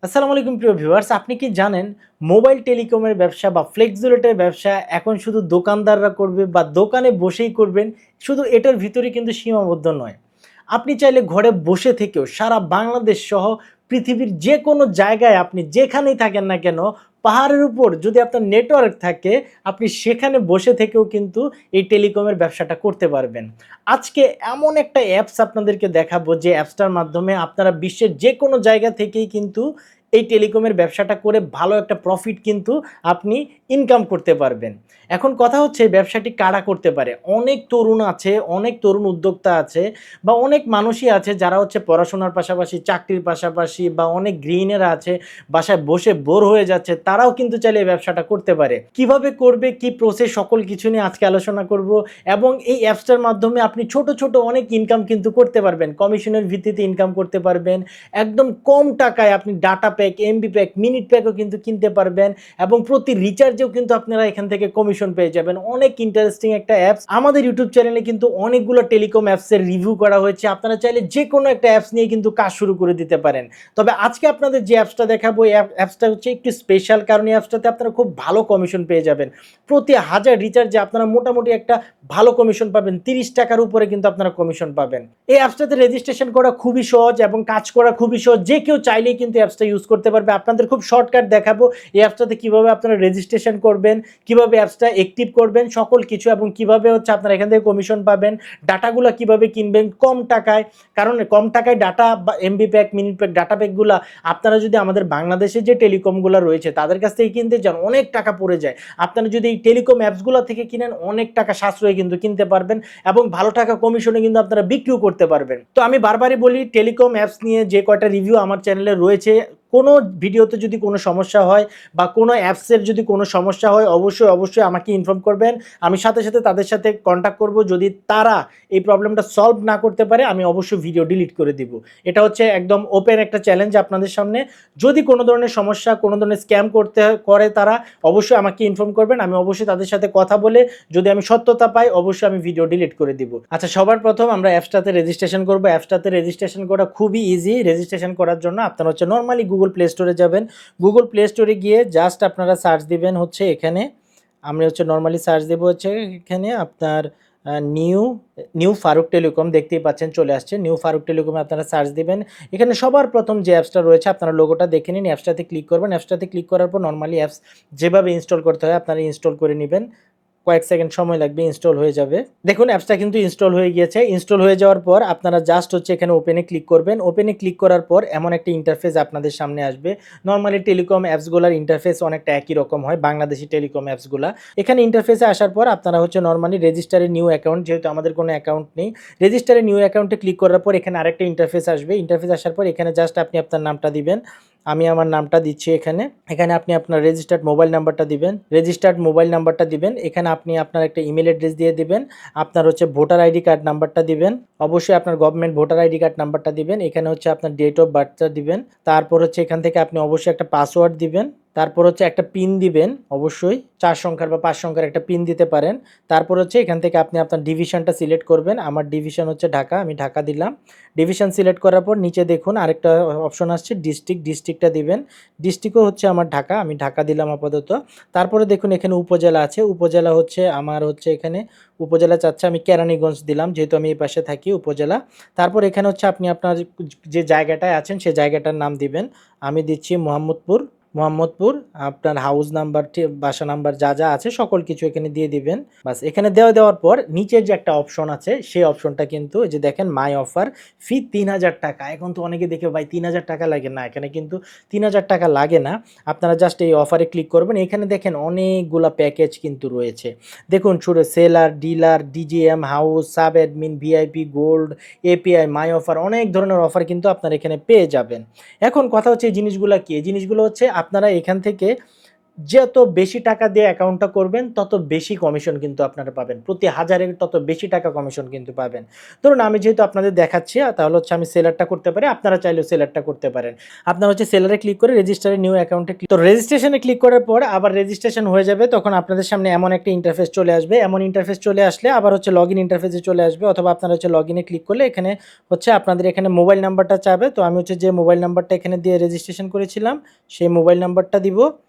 আসসালামু আলাইকুম প্রিয় ভিউয়ার্স, আপনি কি জানেন মোবাইল টেলিকমের ব্যবসা বা ফ্লেক্সিলোটের ব্যবসা এখন শুধু দোকানদাররা করবে বা দোকানে বসেই করবেন, শুধু এটার ভিতরে কিন্তু সীমাবদ্ধ নয়। আপনি চাইলে ঘরে বসে থেকেও সারা বাংলাদেশ সহ পৃথিবীর যে কোনো জায়গায় আপনি যেখানেই থাকেন না কেন, পাহাড়ের উপর যদি আপনার নেটওয়ার্ক থাকে, আপনি সেখানে বসে থেকেও কিন্তু এই টেলিকমের ব্যবসাটা করতে পারবেন। আজকে এমন একটা অ্যাপস আপনাদেরকে দেখাবো যে অ্যাপসটার মাধ্যমে আপনারা বিশ্বের যে কোনো জায়গা থেকেই কিন্তু এই টেলিকমের ব্যবসাটা করে ভালো একটা প্রফিট কিন্তু আপনি ইনকাম করতে পারবেন। এখন কথা হচ্ছে এই ব্যবসাটি কারা করতে পারে? অনেক তরুণ আছে, অনেক তরুণ উদ্যোক্তা আছে বা অনেক মানুষই আছে যারা হচ্ছে পড়াশোনার পাশাপাশি, চাকরির পাশাপাশি বা অনেক গৃহিণীরা আছে বাসায় বসে বোর হয়ে যাচ্ছে, তারাও কিন্তু চাইলে এই ব্যবসাটা করতে পারে। কিভাবে করবে, কি প্রসেস, সকল কিছু নিয়ে আজকে আলোচনা করব এবং এই অ্যাপসটার মাধ্যমে আপনি ছোট, ছোট অনেক ইনকাম কিন্তু করতে পারবেন। কমিশনের ভিত্তিতে ইনকাম করতে পারবেন। একদম কম টাকায় আপনি data pack, MB pack, minute প্যাকও কিন্তু কিনতে পারবেন এবং প্রতি রিচার্জেও কিন্তু আপনারা এখান থেকে কমিশন পেয়ে যাবেন। অনেক ইন্টারেস্টিং একটা অ্যাপস। আমাদের ইউটিউব চ্যানেলে কিন্তু অনেকগুলো টেলিকম অ্যাপসের রিভিউ করা হয়েছে। আপনারা চাইলে যে কোনো একটা অ্যাপস নিয়ে কিন্তু কাজ শুরু করে দিতে পারেন। তবে আজকে আপনাদের যে অ্যাপসটা দেখাবো, এই অ্যাপসটা হচ্ছে একটু স্পেশাল, কারণ এই অ্যাপসটাতে আপনারা খুব ভালো কমিশন পেয়ে যাবেন। প্রতি 1000 রিচার্জে আপনারা মোটামুটি একটা ভালো কমিশন পাবেন। 30 টাকার উপরে কিন্তু আপনারা কমিশন পাবেন। এই অ্যাপসটাতে রেজিস্ট্রেশন করা খুবই সহজ এবং কাজ করা খুবই সহজ। যে কেউ চাইলেই কিন্তু অ্যাপসটা ইউজ করতে পারবে। আপনাদের খুব শর্টকাট দেখাবো এই অ্যাপসটাতে কিভাবে আপনারা রেজিস্ট্রেশন করবেন, কিভাবে অ্যাপসটা অ্যাক্টিভ করবেন, সকল কিছু, এবং কিভাবে হচ্ছে আপনারা এখান থেকে কমিশন পাবেন, ডাটাগুলো কিভাবে কিনবেন কম টাকায়। কারণ কম টাকায় ডাটা বা MB pack, minute pack, data প্যাকগুলো আপনারা যদি আমাদের বাংলাদেশে যে টেলিকমগুলো রয়েছে তাদের কাছ থেকে কিনতে যান, অনেক টাকা পড়ে যায়। আপনারা যদি এই টেলিকম অ্যাপসগুলো থেকে কিনেন, অনেক টাকা সাশ্রয়ে কিন্তু কিনতে পারবেন এবং ভালো টাকা কমিশনে কিন্তু আপনারা বিক্রিও করতে পারবেন। তো আমি বারবারই বলি, টেলিকম অ্যাপস নিয়ে যে কয়টা রিভিউ আমার চ্যানেলে রয়েছে, কোনো ভিডিওতে যদি কোনো সমস্যা হয় বা কোনো অ্যাপসের যদি কোনো সমস্যা হয়, অবশ্যই অবশ্যই আমাকে ইনফর্ম করবেন। আমি সাথে সাথে তাদের সাথে কন্ট্যাক্ট করব। যদি তারা এই প্রবলেমটা সলভ না করতে পারে, আমি অবশ্যই ভিডিও ডিলিট করে দিব। এটা হচ্ছে একদম ওপেন একটা চ্যালেঞ্জ আপনাদের সামনে। যদি কোনো ধরনের সমস্যা, কোনো ধরনের স্ক্যাম করে তারা, অবশ্যই আমাকে ইনফর্ম করবেন। আমি অবশ্যই তাদের সাথে কথা বলে যদি আমি সত্যতা পাই, অবশ্যই আমি ভিডিও ডিলিট করে দিব। আচ্ছা, সবার প্রথম আমরা অ্যাপসটাতে রেজিস্ট্রেশন করব। অ্যাপসটাতে রেজিস্ট্রেশন করা খুবই ইজি। রেজিস্ট্রেশন করার জন্য আপনারা হচ্ছে নর্মালি গুগল প্লে স্টোরে যাবেন। গুগল প্লে স্টোরে গিয়ে জাস্ট আপনারা সার্চ দিবেন হচ্ছে এখানে, আমি হচ্ছে নর্মালি সার্চ দেবো হচ্ছে এখানে আপনার নিউ নিউ ফারুক টেলিকম, দেখতেই পাচ্ছেন চলে আসছে। নিউ ফারুক টেলিকমে আপনারা সার্চ দিবেন। এখানে সবার প্রথম যে অ্যাপসটা রয়েছে আপনারা লোগোটা দেখে নিন, অ্যাপসটাতে ক্লিক করবেন। অ্যাপসটাতে ক্লিক করার পর নর্মালি অ্যাপস যেভাবে ইনস্টল করতে হয় আপনারা ইনস্টল করে নেবেন। কয়েক সেকেন্ড সময় লাগবে, ইনস্টল হয়ে যাবে। দেখুন অ্যাপসটা কিন্তু ইনস্টল হয়ে গিয়েছে। ইনস্টল হয়ে যাওয়ার পর আপনারা জাস্ট হচ্ছে এখানে ওপেনে ক্লিক করবেন। ওপেনে ক্লিক করার পর এমন একটা ইন্টারফেস আপনাদের সামনে আসবে। নর্মালি টেলিকম অ্যাপসগুলোর ইন্টারফেস অনেকটা একই রকম হয়, বাংলাদেশি টেলিকম অ্যাপসগুলা। এখানে ইন্টারফেসে আসার পর আপনারা হচ্ছে নর্মালি রেজিস্টারে নিউ অ্যাকাউন্ট, যেহেতু আমাদের কোনো অ্যাকাউন্ট নেই, রেজিস্টারে নিউ অ্যাকাউন্টে ক্লিক করার পর এখানে আরেকটা ইন্টারফেস আসবে। ইন্টারফেস আসার পর এখানে জাস্ট আপনি আপনার নামটা দিবেন। আমি আমার নামটা দিচ্ছি এখানে। এখানে আপনি আপনার রেজিস্টার্ড মোবাইল নাম্বারটা দিবেন। রেজিস্টার্ড মোবাইল নাম্বারটা দিবেন। এখানে আপনি আপনার একটা ইমেল অ্যাড্রেস দিয়ে দিবেন। আপনার হচ্ছে ভোটার আইডি কার্ড নাম্বারটা দিবেন। অবশ্যই আপনার গভর্নমেন্ট ভোটার আইডি কার্ড নাম্বারটা দিবেন। এখানে হচ্ছে আপনার ডেট অফ বার্থটা দিবেন। তারপর হচ্ছে এখান থেকে আপনি অবশ্যই একটা পাসওয়ার্ড দিবেন। তারপর হচ্ছে একটা পিন দিবেন, অবশ্যই 4 সংখ্যার বা 5 সংখ্যার একটা পিন দিতে পারেন। তারপর হচ্ছে এখান থেকে আপনি আপনার ডিভিশনটা সিলেক্ট করবেন। আমার ডিভিশন হচ্ছে ঢাকা, আমি ঢাকা দিলাম। ডিভিশন সিলেক্ট করার পর নিচে দেখুন আরেকটা অপশন আসছে ডিস্ট্রিক্ট, ডিস্ট্রিক্টটা দিবেন। ডিস্ট্রিক্টও হচ্ছে আমার ঢাকা, আমি ঢাকা দিলাম আপাতত। তারপরে দেখুন এখানে উপজেলা আছে, উপজেলা হচ্ছে আমার হচ্ছে এখানে উপজেলা চাচ্ছে, আমি কেরানীগঞ্জ দিলাম যেহেতু আমি এই পাশে থাকি, উপজেলা। তারপর এখানে হচ্ছে আপনি আপনার যে জায়গাটায় আছেন সেই জায়গাটার নাম দিবেন। আমি দিচ্ছি মোহাম্মদপুর। মোহাম্মদপুর, আপনার হাউস নাম্বার, বাসা নাম্বার যা যা আছে সকল কিছু এখানে দিয়ে দিবেন। বাস এখানে দেওয়ার পর নিচের যে একটা অপশন আছে সেই অপশনটা কিন্তু এই যে দেখেন মাই অফার, ফি 3000 টাকা। এখন তো অনেকে দেখে ভাই 3000 টাকা লাগে না, এখানে কিন্তু 3000 টাকা লাগে না। আপনারা জাস্ট এই অফারে ক্লিক করবেন। এখানে দেখেন অনেকগুলা প্যাকেজ কিন্তু রয়েছে। দেখুন শুরু seller, dealer, DGM, house, sub admin, VIP, gold, API, মাই অফার, অনেক ধরনের অফার কিন্তু আপনারা এখানে পেয়ে যাবেন। এখন কথা হচ্ছে এই জিনিসগুলো কি? এই জিনিসগুলো হচ্ছে আপনারা এখান থেকে যত বেশি টাকা দিয়ে অ্যাকাউন্টটা করবেন তত বেশি কমিশন কিন্তু আপনারা পাবেন। প্রতি 1000 এর তত বেশি টাকা কমিশন কিন্তু পাবেন। ধরুন আমি যেহেতু আপনাদের দেখাচ্ছি তাহলে হচ্ছে আমি সেলারটা করতে পারি, আপনারা চাইলেও সেলারটা করতে পারেন। আপনারা হচ্ছে সেলারে ক্লিক করে রেজিস্টার এ নিউ অ্যাকাউন্টে তো রেজিস্ট্রেশন এ ক্লিক করার পর আবার রেজিস্ট্রেশন হয়ে যাবে, তখন আপনাদের সামনে এমন একটা ইন্টারফেস চলে আসবে। এমন ইন্টারফেস চলে আসলে আবার হচ্ছে লগইন ইন্টারফেসে চলে আসবে, অথবা আপনারা হচ্ছে লগইনে ক্লিক করলে এখানে হচ্ছে আপনাদের এখানে মোবাইল নাম্বারটা চাবে। তো আমি হচ্ছে যে মোবাইল নাম্বারটা এখানে দিয়ে রেজিস্ট্রেশন করেছিলাম সেই মোবাইল নাম্বারটা দিব,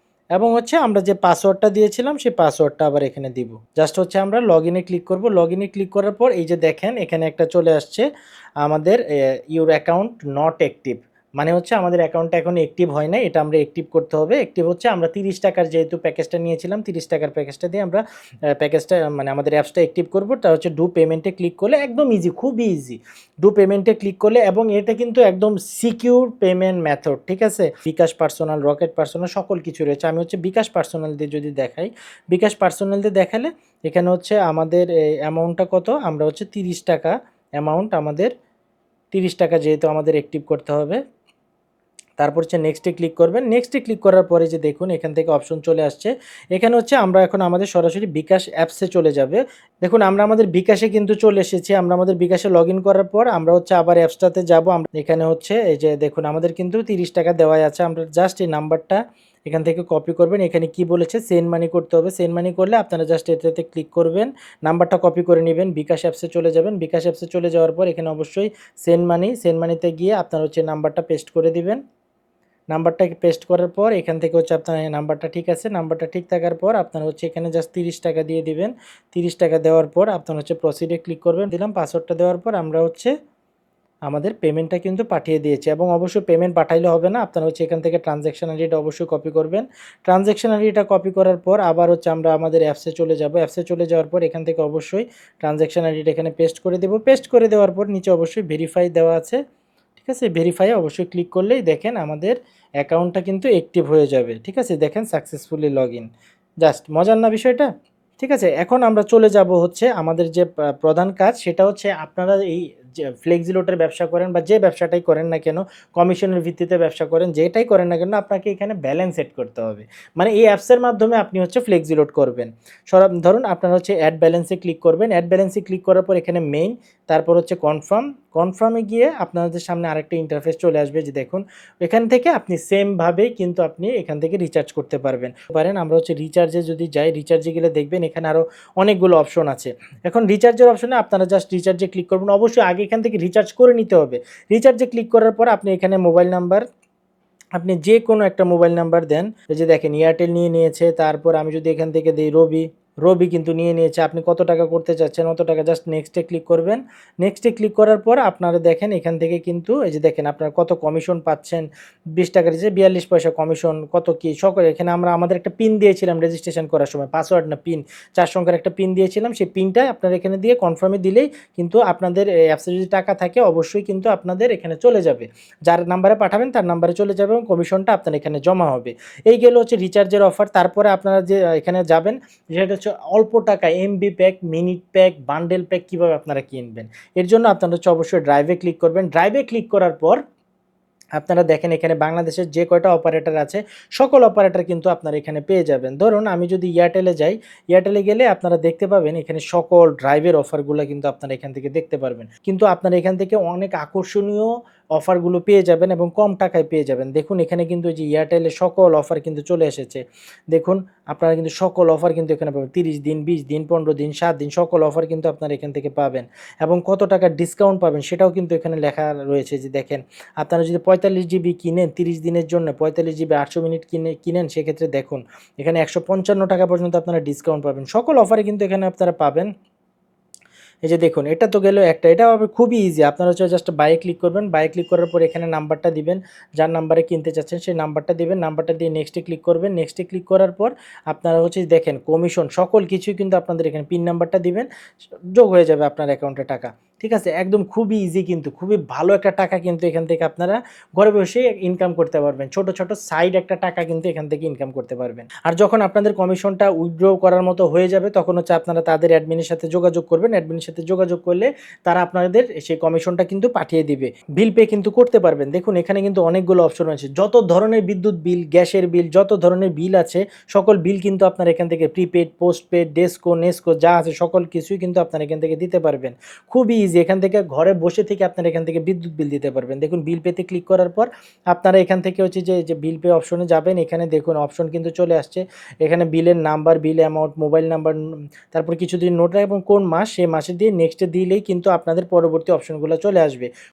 এবং হচ্ছে আমরা যে পাসওয়ার্ডটা দিয়েছিলাম সেই পাসওয়ার্ডটা আবার এখানে দিব। জাস্ট হচ্ছে আমরা লগইনে ক্লিক করব। লগইনে ক্লিক করার পর এই যে দেখেন এখানে একটা চলে আসছে আমাদের ইউর অ্যাকাউন্ট নট অ্যাক্টিভ, মানে হচ্ছে আমাদের অ্যাকাউন্টটা এখন অ্যাক্টিভ হয় না, এটা আমরা অ্যাক্টিভ করতে হবে। অ্যাক্টিভ হচ্ছে আমরা 30 টাকার যেহেতু প্যাকেজটা নিয়েছিলাম 30 টাকার প্যাকেজটা দিয়ে আমরা প্যাকেজটা মানে আমাদের অ্যাপসটা অ্যাক্টিভ করব। তা হচ্ছে ডু পেমেন্টে ক্লিক করলে একদম ইজি, খুবই ইজি। ডু পেমেন্টে ক্লিক করলে, এবং এটা কিন্তু একদম সিকিউর পেমেন্ট মেথড, ঠিক আছে। বিকাশ পার্সোনাল, রকেট পার্সোনাল সকল কিছু রয়েছে। আমি হচ্ছে বিকাশ পার্সোনাল দিয়ে যদি দেখাই, বিকাশ পার্সোনাল দিয়ে দেখালে এখানে হচ্ছে আমাদের অ্যামাউন্টটা কত, আমরা হচ্ছে 30 টাকা অ্যামাউন্ট, আমাদের 30 টাকা যেহেতু আমাদের অ্যাক্টিভ করতে হবে। তারপর হচ্ছে নেক্সটে ক্লিক করবেন। নেক্সটে ক্লিক করার পরে যে দেখুন এখান থেকে অপশন চলে আসছে, এখানে হচ্ছে আমরা এখন আমাদের সরাসরি বিকাশ অ্যাপসে চলে যাবে। দেখুন আমরা আমাদের বিকাশে কিন্তু চলে এসেছি। আমরা আমাদের বিকাশে লগ ইন করার পর আমরা হচ্ছে আবার অ্যাপসটাতে যাব। আমরা এখানে হচ্ছে এই যে দেখুন আমাদের কিন্তু 30 টাকা দেওয়াই আছে। আমরা জাস্ট এই নাম্বারটা এখান থেকে কপি করবেন। এখানে কি বলেছে সেন্ড মানি করতে হবে, সেন্ড মানি করলে আপনারা জাস্ট এটাতে ক্লিক করবেন, নাম্বারটা কপি করে নেবেন, বিকাশ অ্যাপসে চলে যাবেন। বিকাশ অ্যাপসে চলে যাওয়ার পর এখানে অবশ্যই সেন্ড মানি, সেন্ড মানিতে গিয়ে আপনারা হচ্ছে নাম্বারটা পেস্ট করে দিবেন। নাম্বারটা পেস্ট করার পর এখান থেকে হচ্ছে আপনার নাম্বারটা ঠিক আছে, নাম্বারটা ঠিক থাকার পর আপনার হচ্ছে এখানে জাস্ট 30 টাকা দিয়ে দিবেন। 30 টাকা দেওয়ার পর আপনার হচ্ছে প্রসিডে ক্লিক করবেন। দিলাম পাসওয়ার্ডটা দেওয়ার পর আমরা হচ্ছে আমাদের পেমেন্টটা কিন্তু পাঠিয়ে দিয়েছি। এবং অবশ্যই পেমেন্ট পাঠাইলে হবে না, আপনারা হচ্ছে এখান থেকে ট্রানজ্যাকশন আইডিটা অবশ্যই কপি করবেন। ট্রানজ্যাকশন আইডিটা কপি করার পর আবার হচ্ছে আমরা আমাদের অ্যাপসে চলে যাব। অ্যাপসে চলে যাওয়ার পর এখান থেকে অবশ্যই ট্রানজ্যাকশন আইডিটা এখানে পেস্ট করে দেব। পেস্ট করে দেওয়ার পর নিচে অবশ্যই ভেরিফাই দেওয়া আছে, ঠিক আছে। ভেরিফাই অবশ্যই ক্লিক করলেই দেখেন আমাদের অ্যাকাউন্টটা কিন্তু অ্যাক্টিভ হয়ে যাবে, ঠিক আছে। দেখেন সাকসেসফুলি লগ ইন। জাস্ট মজার না বিষয়টা? ঠিক আছে, এখন আমরা চলে যাব হচ্ছে আমাদের যে প্রধান কাজ, সেটা হচ্ছে আপনারা এই যে ফ্লেক্সিলোডের ব্যবসা করেন বা যে ব্যবসাটাই করেন না কেন, কমিশনের ভিত্তিতে ব্যবসা করেন, যেটাই করেন না কেন, আপনাকে এখানে ব্যালেন্স সেট করতে হবে। মানে এই অ্যাপসের মাধ্যমে আপনি হচ্ছে ফ্লেক্সিলোড করবেন। ধরুন আপনারা হচ্ছে অ্যাড ব্যালেন্সে ক্লিক করবেন। অ্যাড ব্যালেন্সে ক্লিক করার পর এখানে মেইন, তারপর হচ্ছে কনফার্ম। কনফার্মে গিয়ে আপনাদের সামনে আরেকটা ইন্টারফেস চলে আসবে, যে দেখুন এখান থেকে আপনি সেমভাবেই কিন্তু আপনি এখান থেকে রিচার্জ করতে পারেন। আমরা হচ্ছে রিচার্জে যদি যাই, রিচার্জে গেলে দেখবেন এখানে আরও অনেকগুলো অপশন আছে। এখন রিচার্জের অপশনে আপনারা জাস্ট রিচার্জে ক্লিক করবেন। অবশ্যই আগে এখান থেকে রিচার্জ করে নিতে হবে। রিচার্জে ক্লিক করার পর আপনি এখানে মোবাইল নাম্বার, আপনি যে কোনো একটা মোবাইল নাম্বার দেন। এই যে দেখেন এয়ারটেল নিয়ে নিয়েছে, তারপর আমি যদি এখান থেকে দিই রবি, রবি কিন্তু নিয়ে নিয়েছে। আপনি কত টাকা করতে চাচ্ছেন অত টাকা, জাস্ট নেক্সটে ক্লিক করবেন। নেক্সটে ক্লিক করার পর আপনারা দেখেন এখান থেকে কিন্তু এই যে দেখেন আপনারা কত কমিশন পাচ্ছেন, 20 টাকার যে 42 পয়সা কমিশন, কত কি সকল এখানে আমরা আমাদের একটা পিন দিয়েছিলাম রেজিস্ট্রেশন করার সময়, পাসওয়ার্ড না পিন, 4 সংখ্যার একটা পিন দিয়েছিলাম। সেই পিনটা আপনারা এখানে দিয়ে কনফার্মে দিলেই কিন্তু আপনাদের অ্যাপসে যদি টাকা থাকে অবশ্যই কিন্তু আপনাদের এখানে চলে যাবে, যার নাম্বারে পাঠাবেন তার নাম্বারে চলে যাবে এবং কমিশনটা আপনার এখানে জমা হবে। এই গেল হচ্ছে রিচার্জের অফার। তারপরে আপনারা যে এখানে যাবেন, যেটা হচ্ছে অল্প টাকায় MB pack, minute pack, bundle pack কীভাবে আপনারা কিনবেন, এর জন্য আপনারা হচ্ছে অবশ্যই ড্রাইভে ক্লিক করবেন। ড্রাইভে ক্লিক করার পর আপনারা দেখেন এখানে বাংলাদেশের যে কয়টা অপারেটর আছে সকল অপারেটর কিন্তু আপনারা এখানে পেয়ে যাবেন। ধরুন আমি যদি এয়ারটেলে যাই, এয়ারটেলে গেলে আপনারা দেখতে পাবেন এখানে সকল ড্রাইভের অফারগুলো কিন্তু আপনারা এখান থেকে দেখতে পারবেন। কিন্তু আপনারা এখান থেকে অনেক আকর্ষণীয় অফারগুলো পেয়ে যাবেন এবং কম টাকায় পেয়ে যাবেন। দেখুন এখানে কিন্তু যে এয়ারটেলের সকল অফার কিন্তু চলে এসেছে। দেখুন আপনারা কিন্তু সকল অফার কিন্তু এখানে পাবেন, 30 দিন, 20 দিন, 15 দিন, 7 দিন, সকল অফার কিন্তু আপনারা এখান থেকে পাবেন। এবং কত টাকার ডিসকাউন্ট পাবেন সেটাও কিন্তু এখানে লেখা রয়েছে। যে দেখেন আপনারা যদি 45 জিবি কিনেন 30 দিনের জন্য, 45 জিবি 800 মিনিট কিনেন, সেক্ষেত্রে দেখুন এখানে 155 টাকা পর্যন্ত আপনারা ডিসকাউন্ট পাবেন। সকল অফারে কিন্তু এখানে আপনারা পাবেন। এই যে দেখুন এটা তো গেল একটা, এটা হবে খুবই ইজি। আপনারা হচ্ছে জাস্ট বাই ক্লিক করবেন। বাই ক্লিক করার পর এখানে নাম্বারটা দিবেন, যার নাম্বারে কিনতে চাচ্ছেন সেই নাম্বারটা দিবেন। নাম্বারটা দিয়ে নেক্সটে ক্লিক করবেন। নেক্সটে ক্লিক করার পর আপনারা হচ্ছে দেখেন কমিশন সকল কিছুই কিন্তু আপনাদের এখানে পিন নাম্বারটা দিবেন, যোগ হয়ে যাবে আপনার অ্যাকাউন্টে টাকা, ঠিক আছে? একদম খুবই ইজি কিন্তু খুবই ভালো একটা টাকা কিন্তু এখান থেকে আপনারা ঘরে বসে ইনকাম করতে পারবেন। ছোট, ছোট সাইড একটা টাকা কিন্তু এখান থেকে ইনকাম করতে পারবেন। আর যখন আপনাদের কমিশনটা উইথড্র করার মতো হয়ে যাবে তখন হচ্ছে আপনারা তাদের অ্যাডমিনের সাথে যোগাযোগ করবেন। অ্যাডমিনের সাথে যোগাযোগ করলে তারা আপনাদের সেই কমিশনটা কিন্তু পাঠিয়ে দিবে। বিল পে কিন্তু করতে পারবেন। দেখুন এখানে কিন্তু অনেকগুলো অপশন আছে। যত ধরনের বিদ্যুৎ বিল, গ্যাসের বিল, যত ধরনের বিল আছে সকল বিল কিন্তু আপনারা এখান থেকে প্রিপেইড, পোস্টপেইড, ডেসকো, নেসকো যা আছে সকল কিছুই কিন্তু আপনারা এখান থেকে দিতে পারবেন। খুবই ইজি এখান থেকে ঘরে বসে থেকে আপনারা এখান থেকে বিদ্যুৎ বিল দিতে পারবেন। দেখুন বিল পেতে ক্লিক করার পর আপনারা এখান থেকে হচ্ছে যে বিল পে অপশনে যাবেন। এখানে দেখুন অপশন কিন্তু চলে আসছে। এখানে বিলের নাম্বার, বিল অ্যামাউন্ট, মোবাইল নাম্বার, তারপর কিছুদিন নোট এবং কোন মাস সেই মাসে দিয়ে নেক্সটে দিলেই কিন্তু আপনাদের পরবর্তী অপশনগুলো চলে আসবে।